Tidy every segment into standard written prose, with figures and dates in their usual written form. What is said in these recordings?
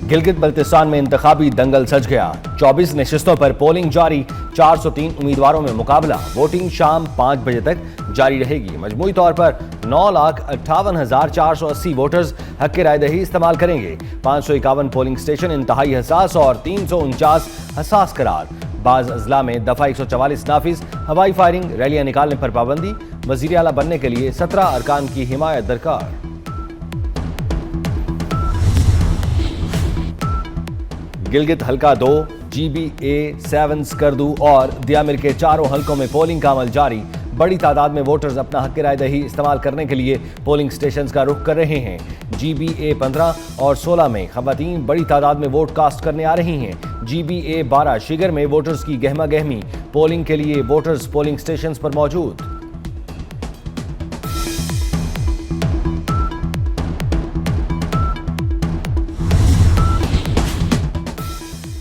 गिलगित बल्तिस्तान में इंतखाबी दंगल सज गया। 24 नशिस्तों पर पोलिंग जारी, 403 उम्मीदवारों में मुकाबला। वोटिंग शाम 5 बजे तक जारी रहेगी। मजमूई तौर पर 9,58,480 वोटर्स हक रायदही इस्तेमाल करेंगे। 551 पोलिंग स्टेशन इंतहाई हसास और 349 हसास करार। बाज़ अजला में दफा 144 नाफिज। हवाई फायरिंग, रैलियां निकालने पर पाबंदी। वजीर आला बनने के लिए 17 अरकान की हिमायत दरकार। गिलगित हल्का 2, GBA, 7, स्कर्दू और दियामिर के चारों हल्कों में पोलिंग का अमल जारी। बड़ी तादाद में वोटर्स अपना हक रायदही इस्तेमाल करने के लिए पोलिंग स्टेशंस का रुख कर रहे हैं। GBA 15 और 16 में खवातीन बड़ी तादाद में वोट कास्ट करने आ रही हैं। GBA 12 शिगर में वोटर्स की गहमा गहमी। पोलिंग के लिए वोटर्स पोलिंग स्टेशंस पर मौजूद।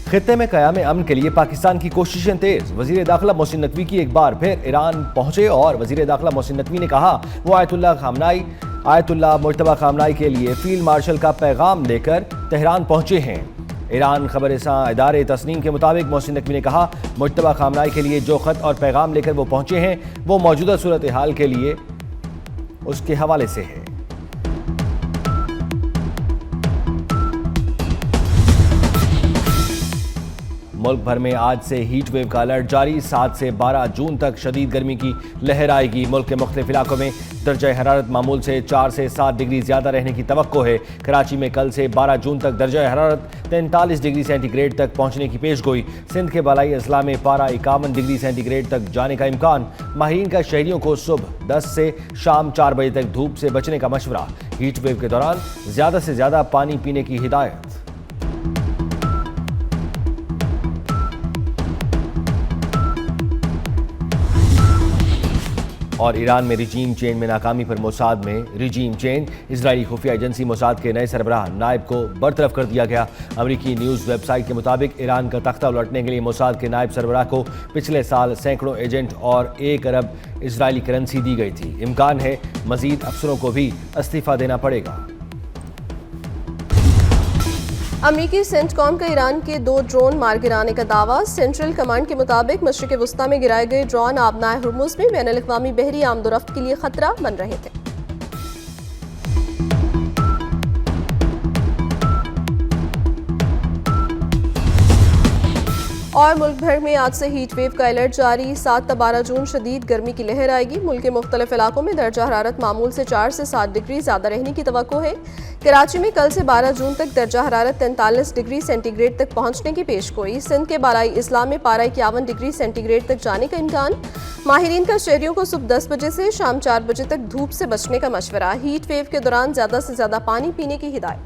खित्ते में क़याम अमन के लिए पाकिस्तान की कोशिशें तेज। वजीर दाखिला मोहसिन नकवी की एक बार फिर ईरान पहुंचे और वजीर दाखिला मोहसिन नकवी ने कहा वो आयतुल्लाह मुज्तबा खामनाई के लिए फील्ड मार्शल का पैगाम लेकर तेहरान पहुंचे हैं। ईरान खबरसां इदारे तस्नीम के मुताबिक मोहसिन नकवी ने कहा मुज्तबा खामनाई के लिए जो खत और पैगाम लेकर वो पहुंचे हैं वो मौजूदा सूरत हाल के लिए उसके हवाले से है। मुल्क भर में आज से हीट वेव का अलर्ट जारी। 7 से 12 जून तक शदीद गर्मी की लहर आएगी। मुल्क के मुख्तलिफ इलाकों में दर्जा हरारत मामूल से 4 से 7 डिग्री ज़्यादा रहने की तवक्को है। कराची में कल से 12 जून तक दर्जा हरारत 43 डिग्री सेंटीग्रेड तक पहुंचने की पेशगोई। सिंध के बालाई अजला में पारा 51 डिग्री सेंटीग्रेड तक जाने का इम्कान। माहिरीन का शहरियों को सुबह 10 से शाम 4 बजे तक धूप से बचने का मशवरा। हीट वेव के दौरान ज़्यादा से ज़्यादा पानी पीने की हिदायत। और ईरान में रिजीम चेंज में नाकामी पर मोसाद में रिजीम चेंज। इजरायली खुफिया एजेंसी मोसाद के नए सरबराह नायब को बरतरफ कर दिया गया। अमरीकी न्यूज़ वेबसाइट के मुताबिक ईरान का तख्ता उलटने के लिए मोसाद के नायब सरबराह को पिछले साल सैकड़ों एजेंट और 1 अरब इजरायली करेंसी दी गई थी। इम्कान है मजीद अफसरों को भी इस्तीफा देना पड़ेगा। अमरीकी सेंटकॉम का ईरान के 2 ड्रोन मार गिराने का दावा। सेंट्रल कमांड के मुताबिक मशरिक वस्ता में गिराए गए ड्रोन आबनाए हुर्मुज़ में बैनुल अक़वामी बहरी आमदोरफ्त के लिए खतरा बन रहे थे। और मुल्क भर में आज से हीट वेव का अलर्ट जारी। 7 से 12 जून शदीद गर्मी की लहर आएगी। मुल्क के मुख्तलिफ इलाकों में दर्जा हरारत मामूल से 4 से 7 डिग्री ज़्यादा रहने की तवक्को है। कराची में कल से 12 जून तक दर्जा हरारत 43 डिग्री सेंटीग्रेड तक पहुंचने की पेशगोई। सिंध के बालाई इस्ला में पारा 51 डिग्री सेंटीग्रेड तक जाने का इम्कान। माहिरीन का शहरियों को सुबह 10 बजे से शाम 4 बजे तक धूप से बचने का मशवरा। हीट वेव के दौरान ज़्यादा से ज़्यादा पानी पीने की हिदायत।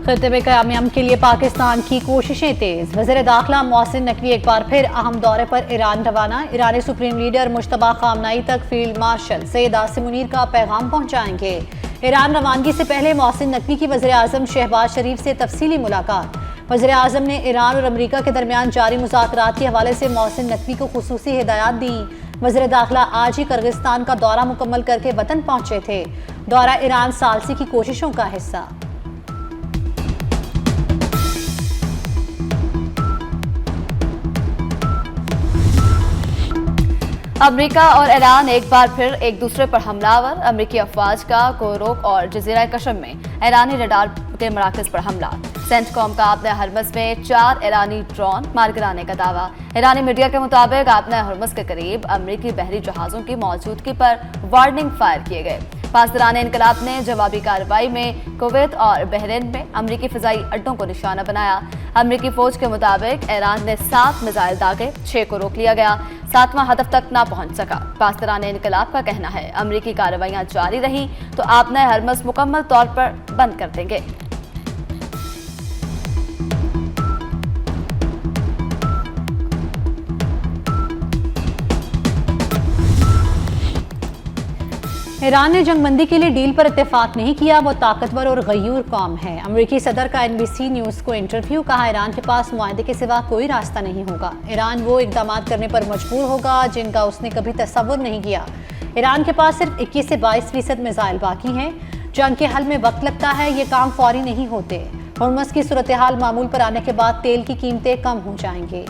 खित्ते में क़याम अमन के लिए पाकिस्तान की कोशिशें तेज। वज़ीर दाखिला मोहसिन नकवी एक बार फिर अहम दौरे पर ईरान रवाना। ईरानी सुप्रीम लीडर मुज्तबा खामनाई तक फील्ड मार्शल सैयद आसिम मुनीर का पैगाम पहुंचाएंगे। ईरान रवानगी से पहले मोहसिन नकवी की वज़ीर आज़म शहबाज शरीफ से तफसीली मुलाकात। वज़ीर आज़म ने ईरान और अमरीका के दरमियान जारी मुज़ाकरात के हवाले से मोहसिन नकवी को खुसूसी हिदायत दी। वज़ीर दाखिला आज ही किर्गिस्तान का दौरा मुकम्मल करके वतन पहुंचे थे। दौरा ईरान सालसी की कोशिशों का हिस्सा। अमेरिका और ईरान एक बार फिर एक दूसरे पर हमलावर। अमेरिकी अफवाज का कोरोक और जजीरा कशम में ईरानी रडार के मराकज पर हमला। सेंटकॉम का आपने हरमस में 4 ईरानी ड्रोन मार गिराने का दावा। ईरानी मीडिया के मुताबिक आपने हरमस के करीब अमेरिकी बहरी जहाज़ों की मौजूदगी पर वार्निंग फायर किए गए। पासदारान इनकलाब ने जवाबी कार्रवाई में कुवैत और बहरीन में अमेरिकी फ़िज़ाई अड्डों को निशाना बनाया। अमेरिकी फौज के मुताबिक ईरान ने 7 मिसाइल दागे, 6 को रोक लिया गया। 7वां हदफ तक ना पहुंच सका। पासदारान इनकलाब का कहना है अमेरिकी कार्रवाइयां जारी रही तो आपने हरमस मुकम्मल तौर पर बंद कर देंगे। ईरान ने जंगबंदी के लिए डील पर इत्तेफाक नहीं किया, वो ताकतवर और गयूर कौम है। अमेरिकी सदर का NBC न्यूज को इंटरव्यू, कहा ईरान के पास मुआहदे के सिवा कोई रास्ता नहीं होगा। ईरान वो इकदाम करने पर मजबूर होगा जिनका उसने कभी तसव्वुर नहीं किया। ईरान के पास सिर्फ 21 से 22% मिसाइल बाकी हैं। जंग के हल में वक्त लगता है, ये काम फौरी नहीं होते। हुर्मुज़ की सूरत हाल मामूल पर आने के बाद तेल की कीमतें कम हो जाएंगी।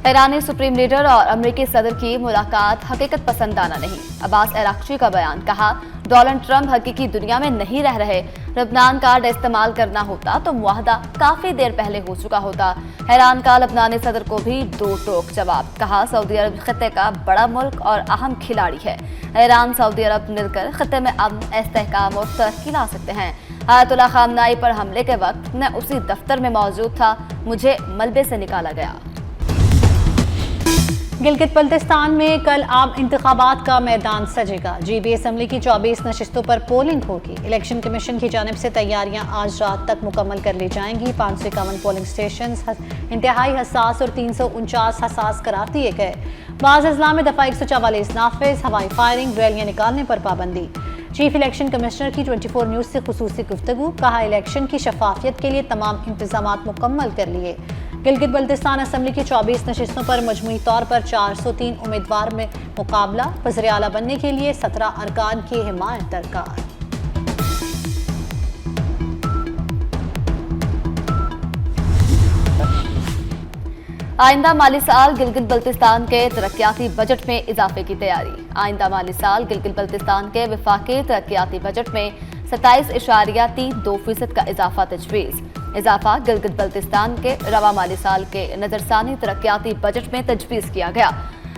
ईरानी सुप्रीम लीडर और अमेरिकी सदर की मुलाकात हकीकत पसंदाना नहीं। अब्बास अराक्ची का बयान, कहा डोनाल्ड ट्रंप हकीकी दुनिया में नहीं रह रहे। लबनान कार्ड इस्तेमाल करना होता तो मुआहदा काफी देर पहले हो चुका होता। ईरान का लबनानी सदर को भी दो टोक जवाब, कहा सऊदी अरब खत्ते का बड़ा मुल्क और अहम खिलाड़ी है। ईरान सऊदी अरब मिलकर खत्ते में अमन, इस्तेहकाम और तरक्की ला सकते हैं। आयतुल्लाह खामनाई पर हमले के वक्त मैं उसी दफ्तर में मौजूद था, मुझे मलबे से निकाला गया। गिलगित बल्तिस्तान में कल आम इंतखाबात का मैदान सजेगा। GB असम्बली की 24 नशिस्तों पर पोलिंग होगी। इलेक्शन कमीशन की जानिब से तैयारियां आज रात तक मुकम्मल कर ली जाएंगी। 551 पोलिंग स्टेशन इंतहाई हसास और 349 हसास करार दिए गए। बाज़ अजला में दफ़ा 144 नाफिज, हवाई फायरिंग, रैलियां निकालने पर पाबंदी। चीफ इलेक्शन कमिश्नर की 24 न्यूज़ से खुसूसी गुफ्तगू, कहा इलेक्शन की शफाफियत के लिए तमाम इंतजाम मुकम्मल कर लिए। गिलगित बल्तिस्तान असम्बली की 24 नशिस्तों पर मजमूई तौर पर 403 उम्मीदवार में मुकाबला। वज़ीर आला बनने के लिए 17 अरकान की हिमायत दरकार। आइंदा माली साल गिलगित बल्तिस्तान के तरक्याती बजट में इजाफे की तैयारी। आइंदा माली साल गिलगित बल्तिस्तान के वफाकी तरक्याती बजट में 27.32% का इजाफा तजवीज़। इजाफा गिलगित बल्तिस्तान के रवा माली साल के नजरसानी तरक्याती बजट में तजवीज़ किया गया।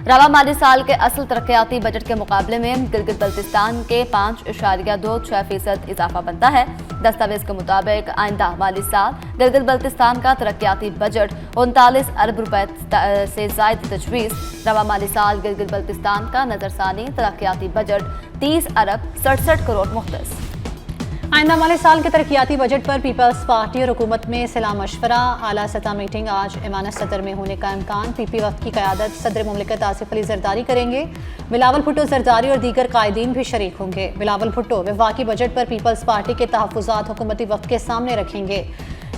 रवा माली साल के असल तरक्याती बजट के मुकाबले में गिलगित बल्तिस्तान के 5.26% इजाफा बनता है। दस्तावेज के मुताबिक आइंदा माली साल गिलगित बल्तिस्तान का तरक्याती बजट 39 अरब रुपए से जायद तजवीज़। रवा माली साल गिलगित बल्तिस्तान का नजरसानी तरक्याती बजट 30 अरब 67 करोड़ मुख्तस। आइंदा माली साल के तरक्याती बजट पर पीपल्स पार्टी और हुकूमत में सलाह मशवरा। आला सतह मीटिंग आज ऐवान सदर में होने का इम्कान। PP वफ्द की क़यादत सदर मुमलिकत आसिफ अली जरदारी करेंगे। बिलावल भुट्टो जरदारी और दीगर कायदीन भी शरीक होंगे। बिलावल भुट्टो वफाकी बजट पर पीपल्स पार्टी के तहफ़्फ़ुज़ात हुकूमती वफ्द के सामने रखेंगे।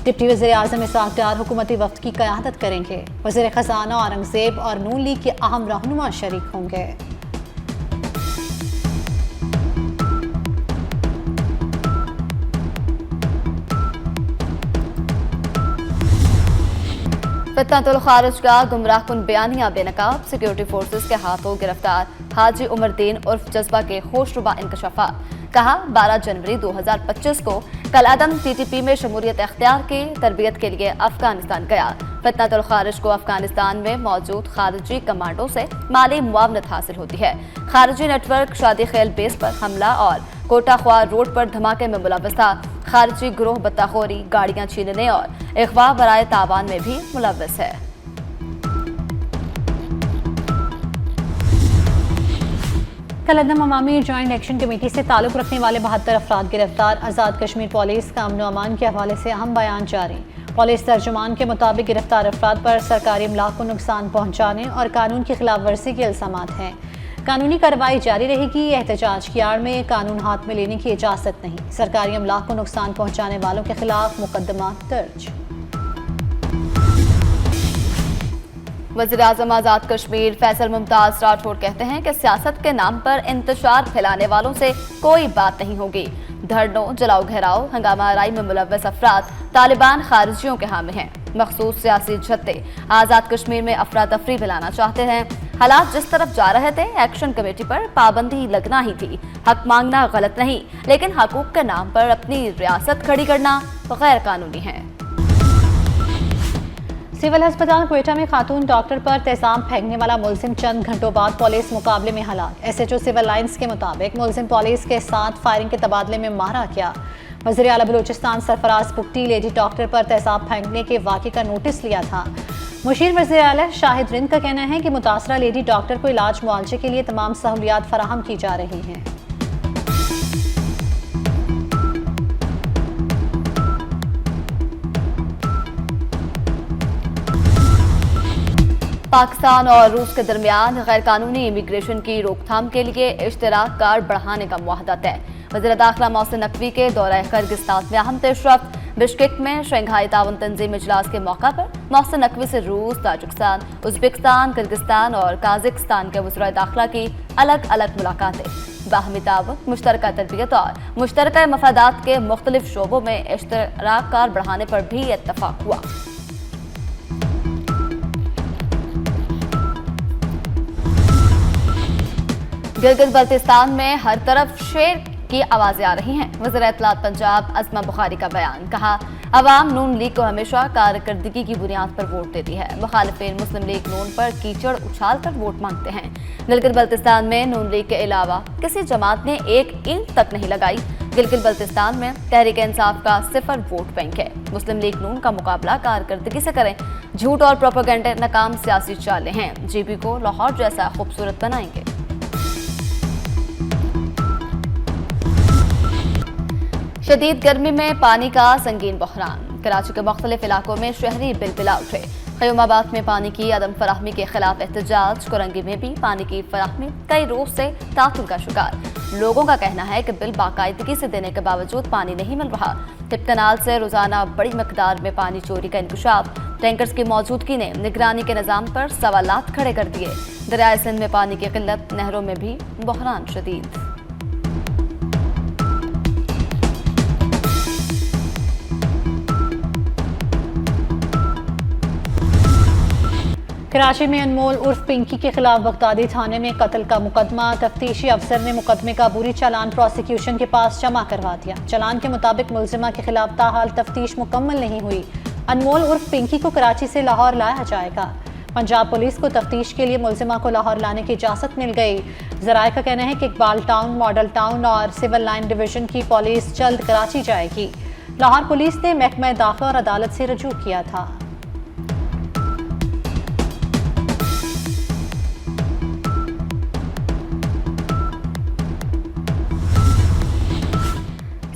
डिप्टी वज़ीर आज़म इसहाक़ डार हुकूमती वफ्द की क़यादत करेंगे। वज़ीर ख़ज़ाना औरंगज़ेब और नून लीग के अहम रहनुमा शरीक होंगे। फितनतुल खारिज का गुमराहकुन बयानिया बेनकाब। सिक्योरिटी फोर्सेस के हाथों गिरफ्तार हाजी उमरदीन उर्फ जज्बा के होशरुबा इंकशाफात। कहा 12 जनवरी 2025 को कलअदम TTP में शमूलियत अख्तियार की तरबियत के लिए अफगानिस्तान गया। फितनतुल खारिज को अफगानिस्तान में मौजूद खारिजी कमांडो से माली मुआवनत हासिल होती है। खारिजी नेटवर्क शादी खेल बेस पर हमला और कोटा ख्वार रोड पर धमाके में मुलव्वस था। खारिजी गिरोह बत्ताखोरी, गाड़ियां छीनने और अगवा बराए तावान में भी मुलव्वस है। कलअदम अवामी जॉइंट एक्शन कमेटी से ताल्लुक रखने वाले 72 अफराद गिरफ्तार। आज़ाद कश्मीर पुलिस का अमन अमान के हवाले से अहम बयान जारी। पुलिस तर्जुमान के मुताबिक गिरफ्तार अफराद पर सरकारी इमलाक को नुकसान पहुँचाने और कानून की खिलाफ वर्जी के इल्ज़ामात हैं। कानूनी कार्रवाई जारी रहेगी। एहतजाज की आड़ में कानून हाथ में लेने की इजाज़त नहीं। सरकारी अमलाक को नुकसान पहुँचाने वालों के खिलाफ मुकदमा दर्ज। वज़ीर आज़म आज़ाद कश्मीर फैसल मुमताज़ राठौड़ कहते हैं कि सियासत के नाम पर इंतशार फैलाने वालों से कोई बात नहीं होगी। धरनों, जलाओ घेराव, हंगामा आराई में मुलव्वस अफराद तालिबान खारिजियों के हामी हैं। मखसूस सियासी जत्थे आज़ाद कश्मीर में अफरा तफरी फैलाना चाहते हैं। हालात जिस तरफ जा रहे थे, एक्शन कमेटी पर पाबंदी लगना ही थी। हक मांगना गलत नहीं, लेकिन हकूक के नाम पर अपनी रियासत खड़ी करना गैर कानूनी है। सिविल अस्पताल क्वेटा में खातून डॉक्टर पर तेजाब फेंकने वाला मुलजिम चंद घंटों बाद पुलिस मुकाबले में हलाक। SHO सिविल लाइन्स के मुताबिक मुलजिम पुलिस के साथ फायरिंग के तबादले में मारा गया। वज़ीर आला बलूचिस्तान सरफराज पुख्ती लेडी डॉक्टर पर तेजाब फेंकने के वाक़े का नोटिस लिया था। मुशीर वज़ीर आला शाहिद रिंद का कहना है कि मुतासरा लेडी डॉक्टर को इलाज मुआवजे के लिए तमाम सहूलियात फराहम की जा रही हैं। पाकिस्तान और रूस के दरमियान गैर कानूनी इमिग्रेशन की रोकथाम के लिए इश्तराक कार बढ़ाने का मुआहदा तय। वज़ीर दाखिला मोहसिन नकवी के दौरा किर्गिस्तान में अहम पेशरफ्त। बिश्केक में शंघाई ताउन तंजीम इजलास के मौका पर मोहसिन नकवी से रूस, ताजिकिस्तान, उज़्बेकिस्तान, किर्गिस्तान और काज़ाकिस्तान के वज़ीर दाखिला की अलग अलग मुलाकातें। बाहमी ताउन, मुश्तरका तरबियत और मुश्तरका मफादात के मुख्तलिफ शोबों में इश्तराक कार बढ़ाने पर भी इत्तफाक हुआ। गिलगित बल्तिस्तान में हर तरफ शेर की आवाजें आ रही हैं। वज़ीर इत्तलात पंजाब अज़मा बुखारी का बयान। कहा, अवाम नून लीग को हमेशा कारकर्दगी की बुनियाद पर वोट देती है। मुखालिफिन मुस्लिम लीग नून पर कीचड़ उछाल कर वोट मांगते हैं। गिलगित बल्तिस्तान में नून लीग के अलावा किसी जमात ने एक ईंट तक नहीं लगाई। गिलगित बल्तिस्तान में तहरीक इंसाफ का 0 वोट बैंक है। मुस्लिम लीग नून का मुकाबला कारकर्दगी से करें। झूठ और प्रोपेगेंडा नाकाम सियासी चालें हैं। जीपी को लाहौर जैसा खूबसूरत बनाएंगे। शदीद गर्मी में पानी का संगीन बहरान। कराची के मुख्तलिफ इलाकों में शहरी बिलबिला उठे। क़यामाबाद में पानी की अदम फराहमी के खिलाफ एहतजाज। कोरंगी में भी पानी की फराहमी कई रोज से तातुल का शिकार। लोगों का कहना है कि बिल बाकायदगी से देने के बावजूद पानी नहीं मिल रहा। टिप कनाल से रोजाना बड़ी मकदार में पानी चोरी का इंकशाफ। टैंकर्स की मौजूदगी ने निगरानी के निज़ाम पर सवालात खड़े कर दिए। दरियाए सिंध में पानी की किल्लत, नहरों में भी बहरान शदीद। कराची में अनमोल उर्फ पिंकी के खिलाफ बगदादी थाने में कत्ल का मुकदमा। तफ्तीशी अफसर ने मुकदमे का बुरी चालान प्रोसिक्यूशन के पास जमा करवा दिया। चालान के मुताबिक मुलजिमा के खिलाफ ताहाल तफ्तीश मुकम्मल नहीं हुई। अनमोल उर्फ पिंकी को कराची से लाहौर लाया जाएगा। पंजाब पुलिस को तफ्तीश के लिए मुलजिमा को लाहौर लाने की इजाज़त मिल गई। ज़राए का कहना है कि इकबाल टाउन, मॉडल टाउन और सिविल लाइन डिवीजन की पुलिस जल्द कराची जाएगी। लाहौर पुलिस ने महकमा दाखिला और अदालत से रजू किया था।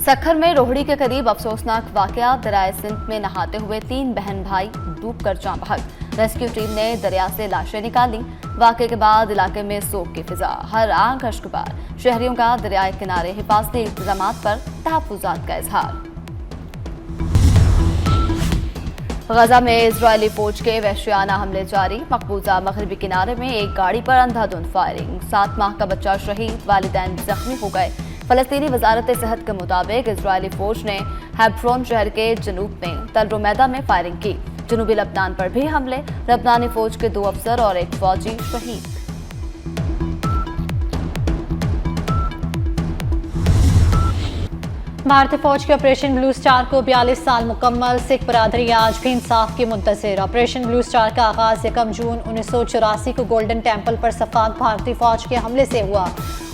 सखर में रोहड़ी के करीब अफसोसनाक वाकया। दरियाए सिंध में नहाते हुए 3 बहन भाई डूबकर जाँ बहक। रेस्क्यू टीम ने दरिया से लाशें निकाली। वाकये के बाद इलाके में सोग की फिजा। हर आंख अश्कबार। शहरियों का दरियाए किनारे हिफाजती इंतजामात पर तहफ्फुजात का इजहार। गजा में इजरायली फौज के वहशियाना हमले जारी। मकबूजा मगरबी किनारे में एक गाड़ी पर अंधाधुंध फायरिंग। 7 माह का बच्चा शहीद, वालिदैन जख्मी हो गए। फलस्तीनी वजारत सेहत के मुताबिक इजरायली फौज ने हेब्रोन शहर के जनूब में तलरुमैदा में फायरिंग की। जनूबी लबनान पर भी हमले। लबनानी फौज के 2 अफसर और एक फौजी शहीद। भारतीय फौज के ऑपरेशन ब्लू स्टार को 42 साल मुकम्मल। सिख बरादरी आज भी इंसाफ की मुंतज़िर। ऑपरेशन ब्लू स्टार का आगाज 1 जून 1984 को गोल्डन टेम्पल पर सफाक भारतीय फौज के हमले से हुआ।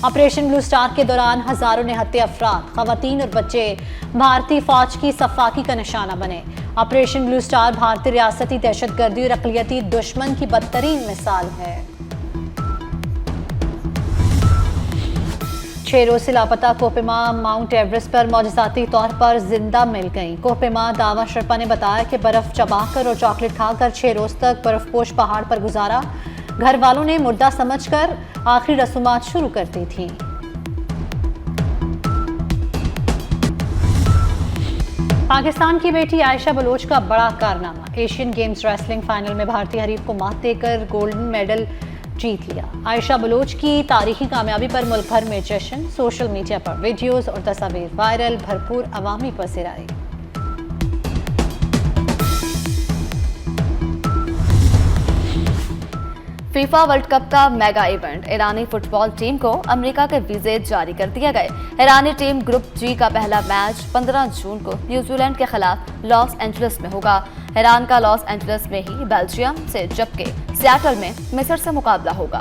ऑपरेशन ब्लू स्टार के दौरान हजारों निहत्थे अफराद, खवातीन और बच्चे भारतीय फौज की सफाकी का निशाना बने। ऑपरेशन ब्लू स्टार भारतीय रियासती दहशतगर्दी और अक़लियती दुश्मन की बदतरीन मिसाल है। 6 रोज से लापता कोहिमा माउंट एवरेस्ट पर मौजज़ाती तौर पर जिंदा मिल गई। कोहिमा दावा शर्पा ने बताया कि बर्फ चबाकर और चॉकलेट खाकर 6 रोज तक बर्फपोश पहाड़ पर गुजारा। घर वालों ने मुर्दा समझकर आखिरी रसूमात शुरू कर दी थी। पाकिस्तान की बेटी आयशा बलोच का बड़ा कारनामा। एशियन गेम्स रेसलिंग फाइनल में भारतीय हरीफ को मात देकर गोल्डन मेडल जीत लिया। आयशा बलोच की तारीखी कामयाबी पर मुल्क भर में जश्न। सोशल मीडिया पर वीडियोस और तस्वीर वायरल। भरपूर अवामी पसीराई। फीफा वर्ल्ड कप का मेगा इवेंट। ईरानी फुटबॉल टीम को अमेरिका के वीजे जारी कर दिए गए। ईरानी टीम ग्रुप जी का पहला मैच 15 जून को न्यूजीलैंड के खिलाफ लॉस एंजलिस में होगा। ईरान का लॉस एंजलिस में ही बेल्जियम से, जबकि सियाटल में मिस्र से मुकाबला होगा।